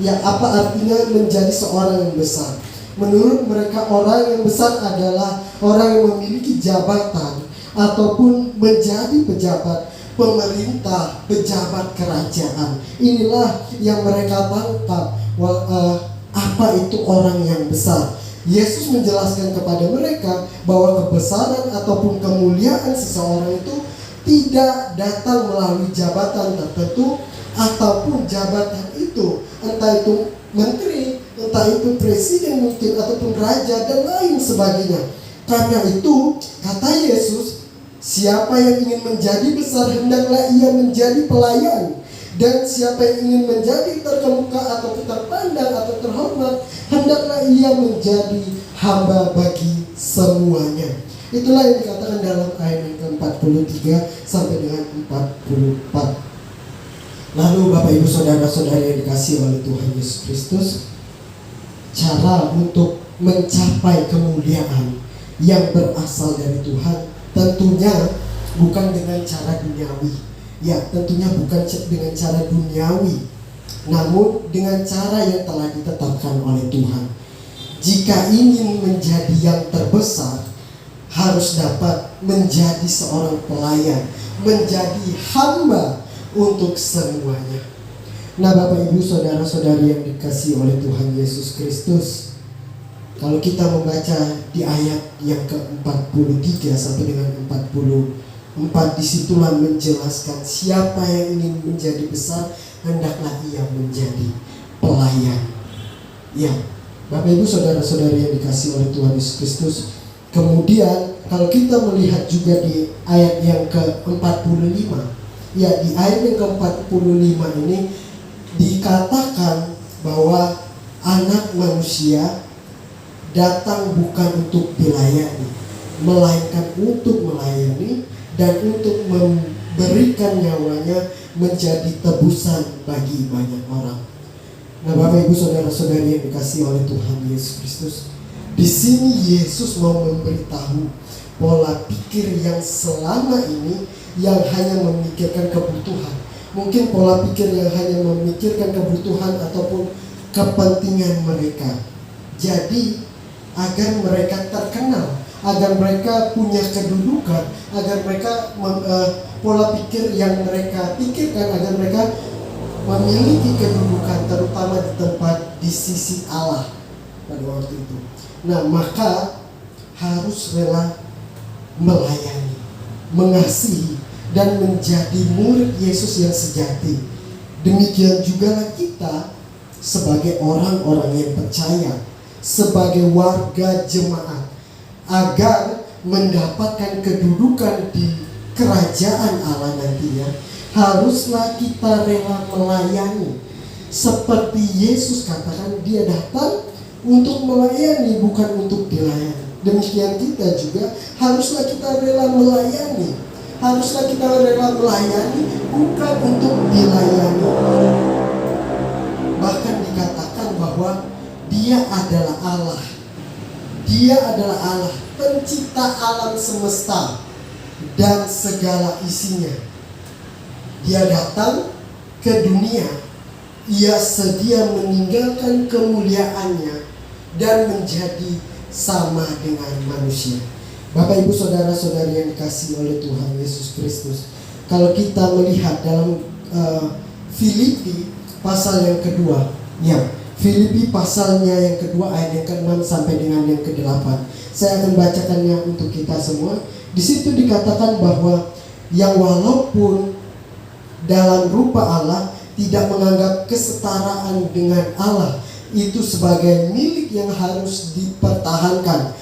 Ya, apa artinya menjadi seorang yang besar? Menurut mereka, orang yang besar adalah orang yang memiliki jabatan ataupun menjadi pejabat pemerintah, pejabat kerajaan. Inilah yang mereka tangkap, apa itu orang yang besar. Yesus menjelaskan kepada mereka bahwa kebesaran ataupun kemuliaan seseorang itu tidak datang melalui jabatan tertentu ataupun jabatan itu, entah itu menteri, entah itu presiden mungkin, ataupun raja dan lain sebagainya. Karena itu kata Yesus, siapa yang ingin menjadi besar hendaklah ia menjadi pelayan, dan siapa yang ingin menjadi terkemuka atau terpandang atau terhormat hendaklah ia menjadi hamba bagi semuanya. Itulah yang dikatakan dalam ayat yang ke-43 sampai dengan 44. Lalu Bapak Ibu Saudara-saudari yang dikasihi oleh Tuhan Yesus Kristus, cara untuk mencapai kemuliaan yang berasal dari Tuhan tentunya bukan dengan cara duniawi. Ya, tentunya bukan dengan cara duniawi, namun dengan cara yang telah ditetapkan oleh Tuhan. Jika ingin menjadi yang terbesar, harus dapat menjadi seorang pelayan, menjadi hamba untuk semuanya. Nah, Bapak Ibu Saudara-saudari yang dikasihi oleh Tuhan Yesus Kristus, kalau kita membaca di ayat yang ke-43 sampai dengan 44, disitulah menjelaskan siapa yang ingin menjadi besar hendaklah ia menjadi pelayan. Ya, Bapak Ibu Saudara-saudari yang dikasihi oleh Tuhan Yesus Kristus, kemudian kalau kita melihat juga di ayat yang ke-45, ya, di ayat yang ke-45 ini dikatakan bahwa anak manusia datang bukan untuk dilayani, melainkan untuk melayani dan untuk memberikan nyawanya menjadi tebusan bagi banyak orang. Nah, Bapak Ibu Saudara-saudari yang dikasihi oleh Tuhan Yesus Kristus, di sini Yesus mau memberitahu pola pikir yang selama ini yang hanya memikirkan kebutuhan. Mungkin pola pikir yang hanya memikirkan kebutuhan ataupun kepentingan mereka. Jadi agar mereka terkenal, agar mereka punya kedudukan, agar mereka pola pikir yang mereka pikirkan agar mereka memiliki kedudukan, terutama di tempat di sisi Allah pada waktu itu. Nah, maka harus rela melayani, mengasihi, dan menjadi murid Yesus yang sejati. Demikian juga kita sebagai orang-orang yang percaya, sebagai warga jemaat, agar mendapatkan kedudukan di kerajaan Allah nantinya, haruslah kita rela melayani. Seperti Yesus katakan, dia datang untuk melayani, bukan untuk dilayani. Demikian kita juga haruslah kita rela melayani. Haruslah kita rela melayani, bukan untuk dilayani. Bahkan dikatakan bahwa dia adalah Allah. Dia adalah Allah, pencipta alam semesta dan segala isinya. Dia datang ke dunia, ia sedia meninggalkan kemuliaannya dan menjadi sama dengan manusia. Bapak Ibu Saudara-saudari yang dikasihi oleh Tuhan Yesus Kristus, kalau kita melihat dalam Filipi pasal yang kedua, ya, Filipi pasalnya yang kedua ayat yang ke-6 sampai dengan yang ke-8. Saya akan bacakannya untuk kita semua. Di situ dikatakan bahwa yang walaupun dalam rupa Allah tidak menganggap kesetaraan dengan Allah itu sebagai milik yang harus dipertahankan,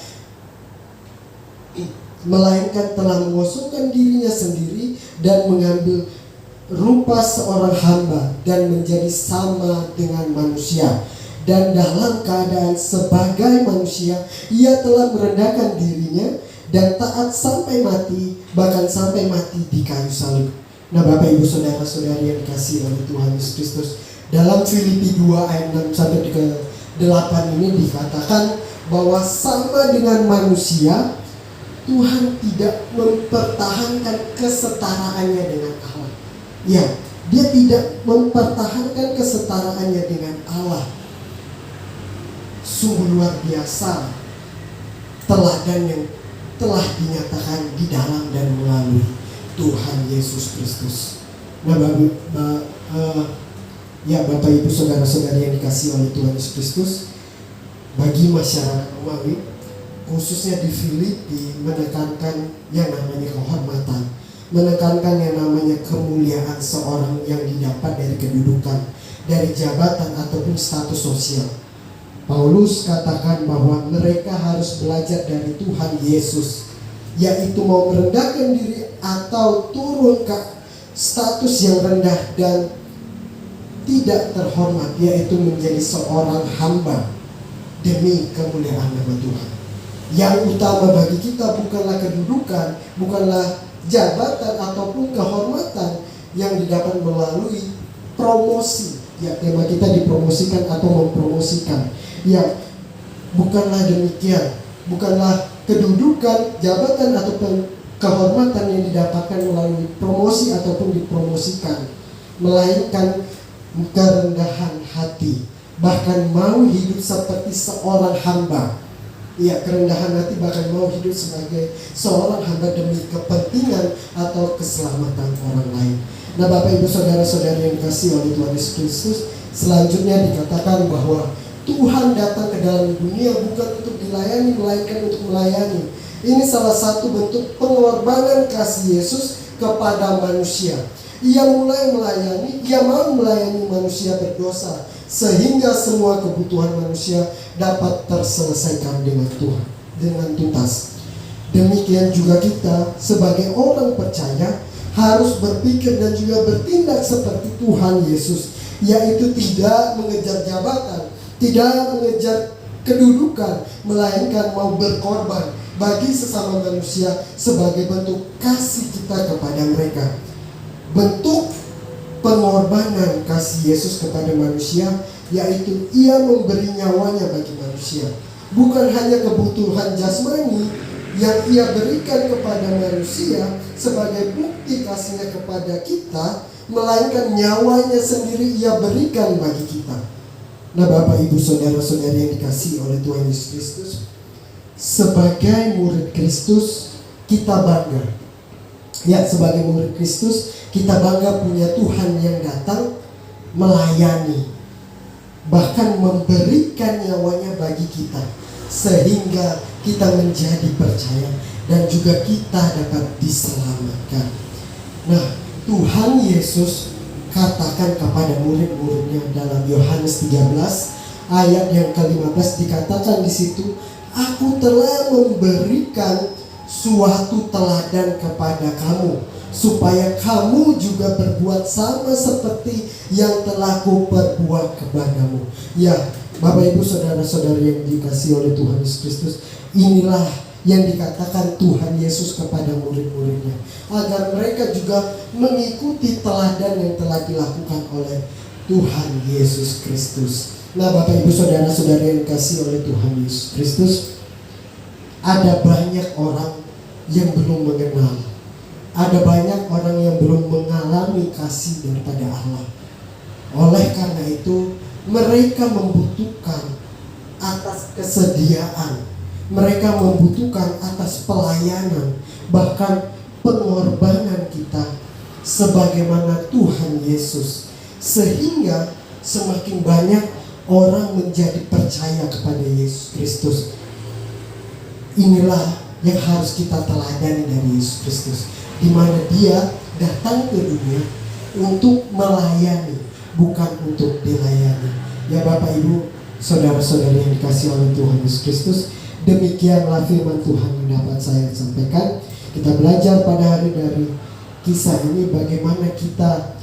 melainkan telah mengosongkan dirinya sendiri dan mengambil rupa seorang hamba dan menjadi sama dengan manusia. dan dalam keadaan sebagai manusia ia telah merendahkan dirinya dan taat sampai mati, bahkan sampai mati di kayu salib. Nah, Bapak Ibu saudara-saudari yang dikasihi oleh Tuhan Yesus Kristus, dalam Filipi 2 ayat 6 sampai ke 8 ini dikatakan bahwa sama dengan manusia, Tuhan tidak mempertahankan kesetaraannya dengan Allah. Ya, dia tidak mempertahankan kesetaraannya dengan Allah. Sungguh luar biasa teladan yang telah dinyatakan di dalam dan melalui Tuhan Yesus Kristus. Nah, Bapak Ibu saudara-saudari yang dikasihi oleh Tuhan Yesus Kristus, bagi masyarakat Romawi, khususnya di Filipi, menekankan yang namanya kehormatan, menekankan yang namanya kemuliaan seorang yang didapat dari kedudukan, dari jabatan ataupun status sosial. Paulus katakan bahwa mereka harus belajar dari Tuhan Yesus, yaitu mau merendahkan diri atau turun ke status yang rendah dan tidak terhormat, yaitu menjadi seorang hamba demi kemuliaan nama Tuhan. Yang utama bagi kita bukanlah kedudukan, bukanlah jabatan ataupun kehormatan yang didapat melalui promosi. Ya, tema kita dipromosikan atau mempromosikan. Ya, bukanlah demikian. Bukanlah kedudukan, jabatan ataupun kehormatan yang didapatkan melalui promosi ataupun dipromosikan, melainkan kerendahan hati, bahkan mau hidup seperti seorang hamba. Ya, kerendahan hati, bahkan mau hidup sebagai seorang hamba demi kepentingan atau keselamatan orang lain. Nah, Bapak Ibu saudara-saudari yang dikasihi oleh Tuhan Yesus Kristus, selanjutnya dikatakan bahwa Tuhan datang ke dalam dunia bukan untuk dilayani, melainkan untuk melayani. Ini salah satu bentuk pengorbanan kasih Yesus kepada manusia. Ia mulai melayani, ia mau melayani manusia berdosa, sehingga semua kebutuhan manusia dapat terselesaikan dengan Tuhan, dengan tuntas. Demikian juga kita sebagai orang percaya harus berpikir dan juga bertindak seperti Tuhan Yesus, yaitu tidak mengejar jabatan, tidak mengejar kedudukan, melainkan mau berkorban bagi sesama manusia sebagai bentuk kasih kita kepada mereka. Bentuk pengorbanan kasih Yesus kepada manusia, yaitu ia memberi nyawanya bagi manusia. Bukan hanya kebutuhan jasmani yang ia berikan kepada manusia sebagai bukti kasihnya kepada kita, melainkan nyawanya sendiri ia berikan bagi kita. Nah, Bapak Ibu saudara-saudari yang dikasihi oleh Tuhan Yesus Kristus, sebagai murid Kristus kita bangga. Ya, sebagai murid Kristus kita bangga punya Tuhan yang datang melayani, bahkan memberikan nyawanya bagi kita, sehingga kita menjadi percaya dan juga kita dapat diselamatkan. Nah, Tuhan Yesus katakan kepada murid-muridnya dalam Yohanes 13 ayat yang ke-15, dikatakan di situ, "Aku telah memberikan suatu teladan kepada kamu, supaya kamu juga berbuat sama seperti yang telah Kuperbuat kepadamu." Ya, Bapak Ibu saudara-saudari yang dikasihi oleh Tuhan Yesus Kristus, inilah yang dikatakan Tuhan Yesus kepada murid-muridnya, agar mereka juga mengikuti teladan yang telah dilakukan oleh Tuhan Yesus Kristus. Nah, Bapak Ibu saudara-saudari yang dikasihi oleh Tuhan Yesus Kristus, ada banyak orang yang belum mengenal, ada banyak orang yang belum mengalami kasih daripada Allah. Oleh karena itu, mereka membutuhkan atas kesediaan, mereka membutuhkan atas pelayanan, bahkan pengorbanan kita sebagaimana Tuhan Yesus, sehingga semakin banyak orang menjadi percaya kepada Yesus Kristus. Inilah yang harus kita teladani dari Yesus Kristus, di mana Dia datang ke dunia untuk melayani, bukan untuk dilayani. Ya, Bapak Ibu saudara-saudari yang dikasihi oleh Tuhan Yesus Kristus, demikianlah firman Tuhan yang dapat saya sampaikan. Kita belajar pada hari dari kisah ini bagaimana kita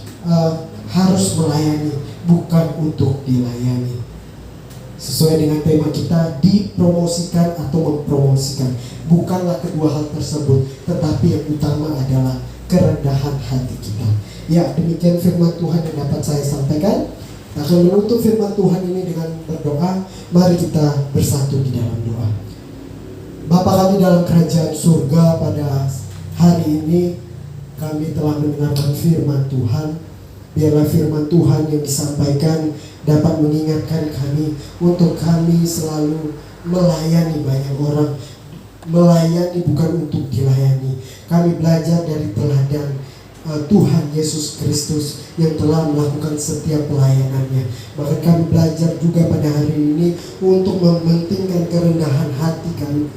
harus melayani, bukan untuk dilayani. Sesuai dengan tema kita, dipromosikan atau mempromosikan. Bukanlah kedua hal tersebut, tetapi yang utama adalah kerendahan hati kita. Ya, demikian firman Tuhan yang dapat saya sampaikan. Akan menutup firman Tuhan ini dengan berdoa. Mari kita bersatu di dalam doa. Bapa kami dalam kerajaan surga, pada hari ini kami telah mendengarkan firman Tuhan. Biarlah firman Tuhan yang disampaikan dapat mengingatkan kami untuk kami selalu melayani banyak orang. Melayani bukan untuk dilayani. Kami belajar dari teladan Tuhan Yesus Kristus yang telah melakukan setiap pelayanannya. Bahkan kami belajar juga pada hari ini untuk mementingkan kerendahan hati kami.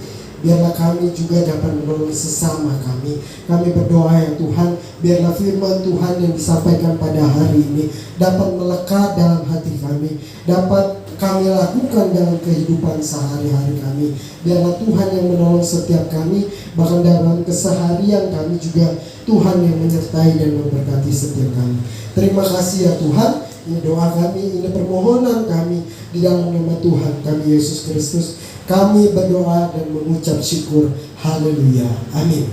Biarlah kami juga dapat menolong sesama kami. Kami berdoa ya Tuhan, biarlah firman Tuhan yang disampaikan pada hari ini dapat melekat dalam hati kami, dapat kami lakukan dalam kehidupan sehari-hari kami. Biarlah Tuhan yang menolong setiap kami, bahkan dalam keseharian kami juga Tuhan yang menyertai dan memberkati setiap kami. Terima kasih ya Tuhan. Ini doa kami, ini permohonan kami di dalam nama Tuhan kami Yesus Kristus. Kami berdoa dan mengucap syukur. Haleluya. Amin.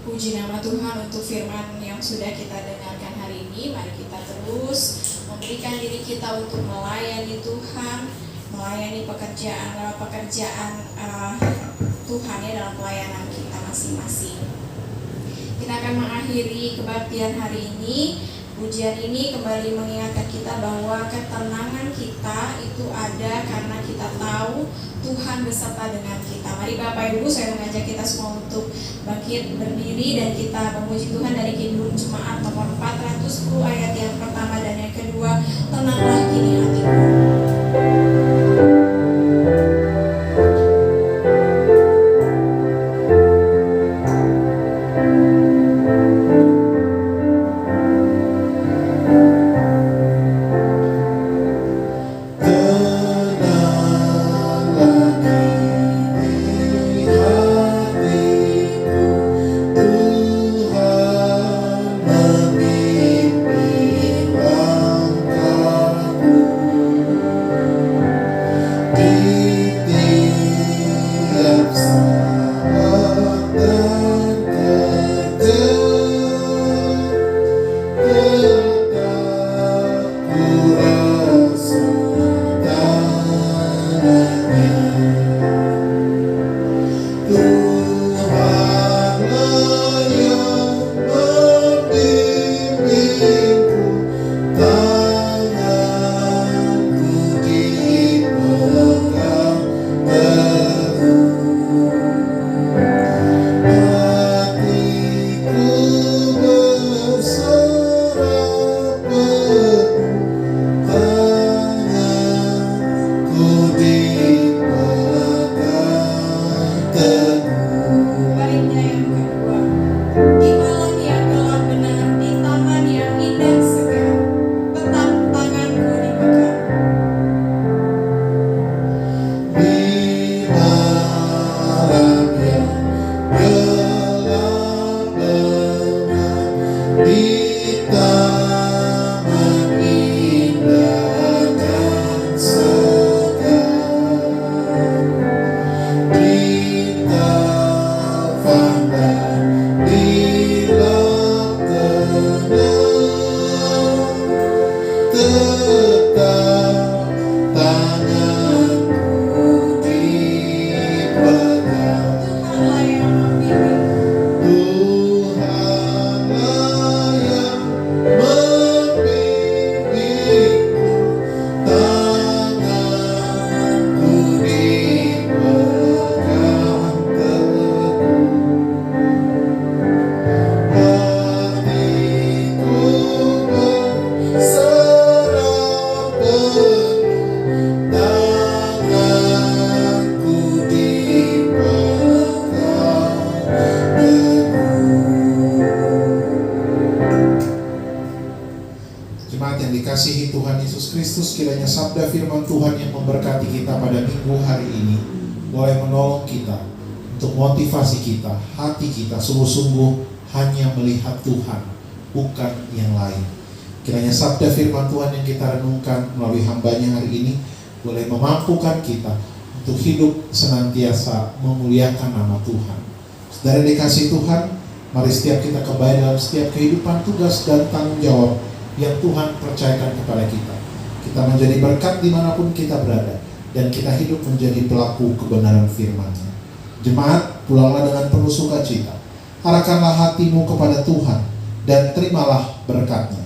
Puji nama Tuhan untuk firman yang sudah kita dengarkan hari ini. Mari kita terus memberikan diri kita untuk melayani Tuhan, melayani pekerjaan Tuhan ya dalam pelayanan kita masing-masing. Kita akan mengakhiri kebaktian hari ini. Pujian ini kembali mengingatkan kita bahwa ketenangan kita itu ada karena kita tahu Tuhan beserta dengan kita. Mari Bapak Ibu, saya mengajak kita semua untuk bangkit berdiri dan kita memuji Tuhan dari Kidung Jemaat nomor 410 ayat yang pertama dan yang kedua. Tenanglah kini hatiku. dikasihi Tuhan Yesus Kristus, kiranya sabda firman Tuhan yang memberkati kita pada minggu hari ini boleh menolong kita untuk motivasi kita, hati kita sungguh-sungguh hanya melihat Tuhan, bukan yang lain. Kiranya sabda firman Tuhan yang kita renungkan melalui hambanya hari ini boleh memampukan kita untuk hidup senantiasa memuliakan nama Tuhan. Saudara dikasih Tuhan, mari setiap kita kembali dalam setiap kehidupan, tugas dan tanggung jawab yang Tuhan percayakan kepada kita. Kita menjadi berkat dimanapun kita berada, dan kita hidup menjadi pelaku kebenaran firman-Nya. Jemaat, pulanglah dengan penuh sukacita. Arahkanlah hatimu kepada Tuhan dan terimalah berkat-Nya.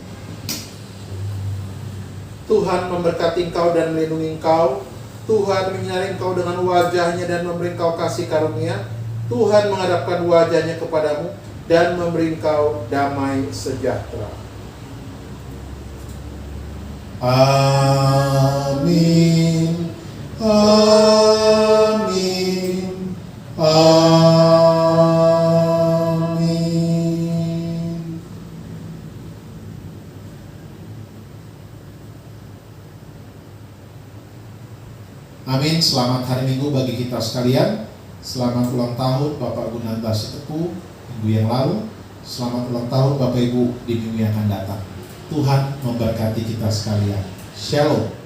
Tuhan memberkati engkau dan melindungi engkau. Tuhan menyinari engkau dengan wajah-Nya dan memberi engkau kasih karunia. Tuhan menghadapkan wajah-Nya kepadamu dan memberi engkau damai sejahtera. Amin. Amin. Amin. Amin. Selamat hari Minggu bagi kita sekalian. Selamat ulang tahun Bapak Gunanta Sitepu minggu yang lalu. Selamat ulang tahun Bapak Ibu di minggu yang akan datang. Tuhan memberkati kita sekalian. Shalom.